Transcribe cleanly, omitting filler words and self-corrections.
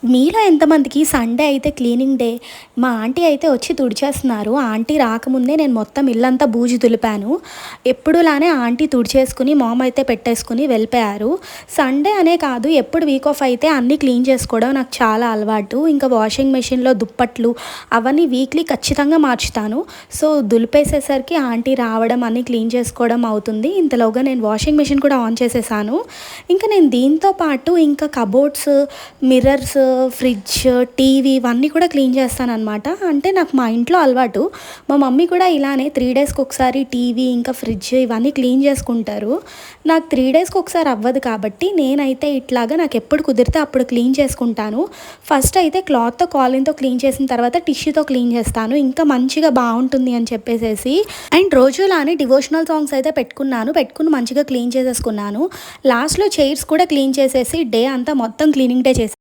మీలో ఎంతమందికి సండే అయితే క్లీనింగ్ డే, మా ఆంటీ అయితే వచ్చి తుడిచేస్తున్నారు. ఆంటీ రాకముందే నేను మొత్తం ఇల్లంతా బూజు దులిపాను. ఎప్పుడులానే ఆంటీ తుడిచేసుకుని, మామ్ అయితే పెట్టేసుకుని వెళ్ళిపోయారు. సండే అనే కాదు, ఎప్పుడు వీక్ ఆఫ్ అయితే అన్నీ క్లీన్ చేసుకోవడం నాకు చాలా అలవాటు. ఇంకా వాషింగ్ మెషిన్‌లో దుప్పట్లు అవన్నీ వీక్లీ ఖచ్చితంగా మార్చుతాను. సో, దులిపేసేసరికి ఆంటీ రావడం, అన్నీ క్లీన్ చేసుకోవడం అవుతుంది. ఇంతలోగా నేను వాషింగ్ మెషిన్ కూడా ఆన్ చేసేసాను. ఇంకా నేను దీంతో పాటు ఇంకా కబోర్డ్స్, మిర్రర్స్, ఫ్రిడ్జ్, టీవీ ఇవన్నీ కూడా క్లీన్ చేస్తాననమాట. అంటే నాకు మా ఇంట్లో అలవాటు. మా మమ్మీ కూడా ఇలానే 3 డేస్‌కి ఒకసారి టీవీ, ఇంకా ఫ్రిడ్జ్ ఇవన్నీ క్లీన్ చేసుకుంటారు. నాకు 3 డేస్‌కి ఒకసారి అవ్వదు కాబట్టి నేనైతే ఇట్లాగా నాకెప్పుడు కుదిరితే అప్పుడు క్లీన్ చేసుకుంటాను. ఫస్ట్ అయితే క్లాత్‌తో, కాలిన్‌తో క్లీన్ చేసిన తర్వాత టిష్యూతో క్లీన్ చేస్తాను. ఇంకా మంచిగా బావుంటుంది అని చెప్పేసేసి. అండ్ రోజులానే డివోషనల్ సాంగ్స్ అయితే పెట్టుకుని మంచిగా క్లీన్ చేసేసుకున్నాను. లాస్ట్‌లో చైర్స్ కూడా క్లీన్ చేసేసి డే అంతా మొత్తం క్లీనింగ్ డే చేశాను.